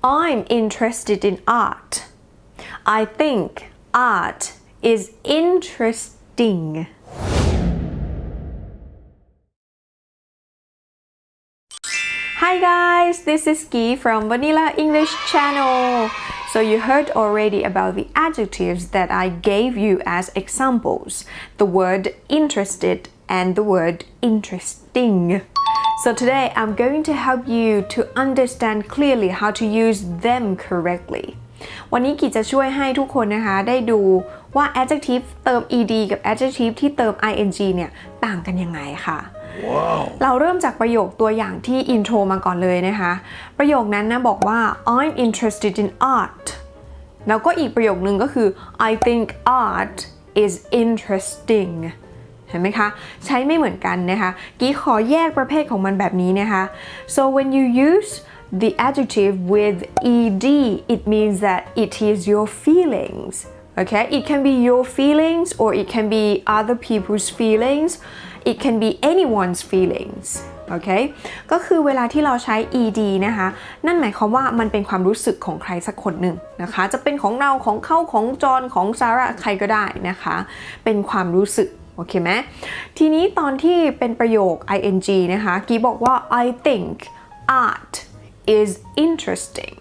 I'm interested in art I think art is interesting Hi guys, this is Gi from Vanilla English Channel. So you heard already about the adjectives that I gave you as examples, the word interested and the word interesting. So today I'm going to help you to understand clearly how to use them correctly. วันนี้กีจะช่วยให้ทุกคนนะคะได้ดูว่า adjective เติม ed กับ adjective ที่เติม ing เนี่ยต่างกันยังไงค่ะ wow. เราเริ่มจากประโยคตัวอย่างที่ intro มาก่อนเลยนะคะประโยคนั้นนะบอกว่า I'm interested in art แล้วก็อีกประโยคนึงก็คือ I think art is interesting เห็นไหมคะใช้ไม่เหมือนกันนะคะกี้ขอแยกประเภทของมันแบบนี้นะคะ so when you use the adjective with ed it means that it is your feelings okay it can be your feelings or it can be other people's feelings it can be anyone's feelings okay ก็คือเวลาที่เราใช้ ed นะคะนั่นหมายความว่ามันเป็นความรู้สึกของใครสักคนหนึ่งนะคะจะเป็นของเราของเขาของจอห์นของซาร่าใครก็ได้นะคะเป็นความรู้สึกโอเคไหมทีนี้ตอนที่เป็นประโยค ing นะคะกีบอกว่า I think art is interesting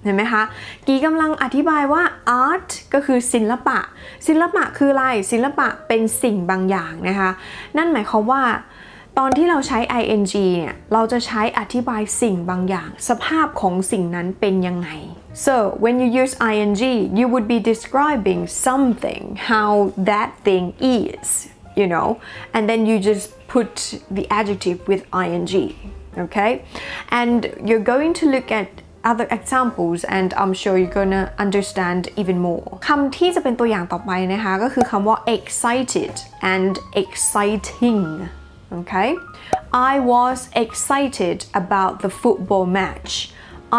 เห็นไหมคะกีกำลังอธิบายว่า art ก็คือศิลปะศิลปะคืออะไรศิลปะเป็นสิ่งบางอย่างนะคะนั่นหมายความว่าตอนที่เราใช้ ing เนี่ยเราจะใช้อธิบายสิ่งบางอย่างสภาพของสิ่งนั้นเป็นยังไง so when you use ing you would be describing something how that thing is you know and then you just put the adjective with ing okay and you're going to look at other examples and I'm sure you're gonna understand even more คำที่จะเป็นตัวอย่างต่อไปนะคะก็คือคำว่า excited and exciting okay I was excited about the football match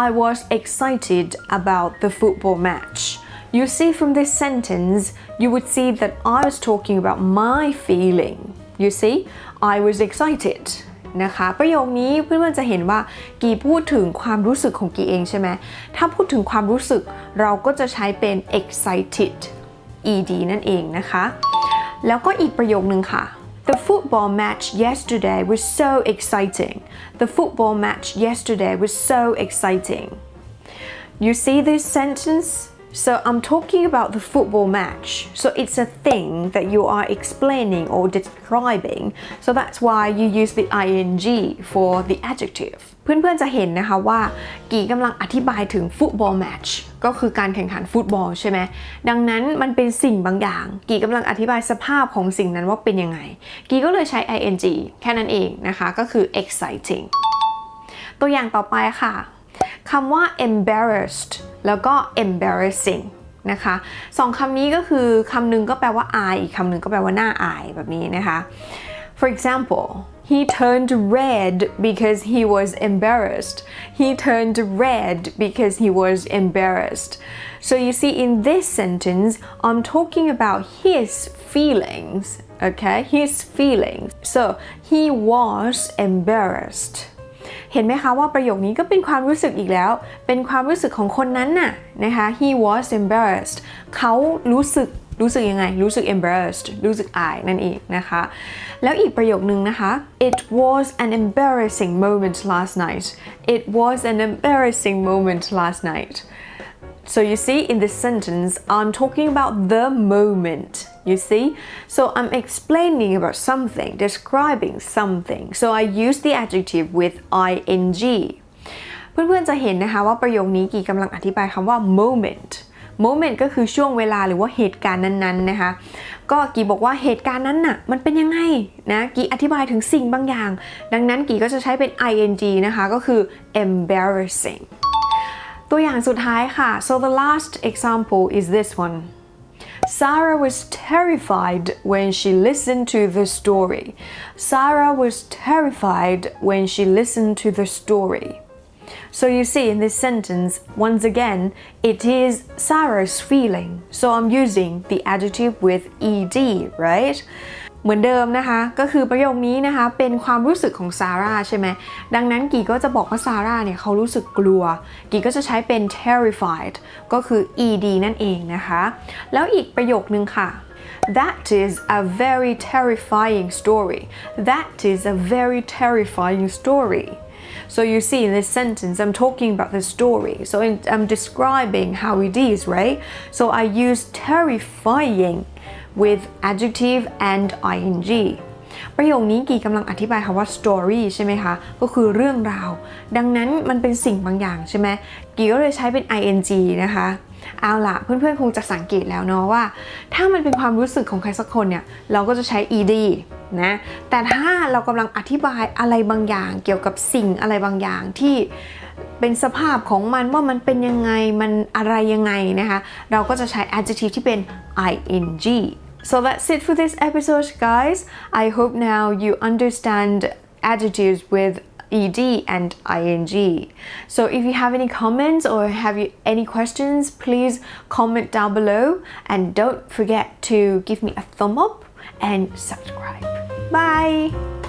I was excited about the football match you see from this sentence you would see that I was talking about my feeling you see I was excitedนะคะประโยคนี้เพื่อนๆจะเห็นว่ากีพูดถึงความรู้สึกของกีเองใช่ไหมถ้าพูดถึงความรู้สึกเราก็จะใช้เป็น excited ed นั่นเองนะคะแล้วก็อีกประโยคนึงค่ะ The football match yesterday was so exciting The football match yesterday was so exciting You see this sentence So I'm talking about the football match. So it's a thing that you are explaining or describing. So that's why you use the ing for the adjective. เพื่อนๆจะเห็นนะคะว่ากีกำลังอธิบายถึง football match ก็คือการแข่งขันฟุตบอลใช่ไหมดังนั้นมันเป็นสิ่งบางอย่างกีกำลังอธิบายสภาพของสิ่งนั้นว่าเป็นยังไงกีก็เลยใช้ ing แค่นั้นเองนะคะก็คือ exciting ตัวอย่างต่อไปค่ะคำว่า embarrassed แล้วก็ embarrassing นะคะสองคำนี้ก็คือคำหนึ่งก็แปลว่าอายอีกคำหนึ่งก็แปลว่าน่าอายแบบนี้นะคะ For example he turned red because he was embarrassed he turned red because he was embarrassed so you see in this sentence I'm talking about his feelings okay his feelings so he was embarrassedเห็นไหมคะว่าประโยคนี้ก็เป็นความรู้สึกอีกแล้วเป็นความรู้สึกของคนนั้นน่ะนะคะ he was embarrassed เขารู้สึกยังไงรู้สึก embarrassed รู้สึกอายนั่นเองนะคะแล้วอีกประโยคนึงนะคะ it was an embarrassing moment last night it was an embarrassing moment last night So you see in this sentence I'm talking about the moment you see so I'm explaining about something describing something so I use the adjective with ing เพื่อนๆจะเห็นนะคะว่าประโยคนี้กีกำลังอธิบายคำว่า moment ก็คือช่วงเวลาหรือว่าเหตุการณ์นั้นๆนะคะก็กีบอกว่าเหตุการณ์นั้นน่ะมันเป็นยังไงนะกีอธิบายถึงสิ่งบางอย่างดังนั้นกีก็จะใช้เป็น ing นะคะก็คือ embarrassingตัวอย่างสุดท้ายค่ะ so the last example is this one Sarah was terrified when she listened to the story Sarah was terrified when she listened to the story So you see in this sentence once again it is Sarah's feeling so I'm using the adjective with ed right เหมือนเดิมนะคะก็คือประโยคนี้นะคะเป็นความรู้สึกของซาร่าใช่ไหมดังนั้นกีก็จะบอกว่าซาร่าเนี่ยเขารู้สึกกลัวกีก็จะใช้เป็น terrified ก็คือ ed นั่นเองนะคะแล้วอีกประโยคนึงค่ะ That is a very terrifying story. That is a very terrifying story. So you see in this sentence, I'm talking about the story. So I'm describing how it is, right? So I use terrifying with adjective and ing. ประโยคนี้กีกำลังอธิบายคำว่า story ใช่ไหมคะก็คือเรื่องราวดังนั้นมันเป็นสิ่งบางอย่างใช่ไหมกีก็เลยใช้เป็น ing นะคะเอาล่ะเพื่อนๆคงจะสังเกตแล้วเนาะว่าถ้ามันเป็นความรู้สึกของใครสักคนเนี่ยเราก็จะใช้ ed นะแต่ถ้าเรากำลังอธิบายอะไรบางอย่างเกี่ยวกับสิ่งอะไรบางอย่างที่เป็นสภาพของมันว่ามันเป็นยังไงมันอะไรยังไงนะคะเราก็จะใช้ adjective ที่เป็น ing So that's it for this episode, guys. I hope now you understand adjectives with ed and ing. So if you have any comments or have you any questions, please comment down below and don't forget to give me a thumb up and subscribe. Bye!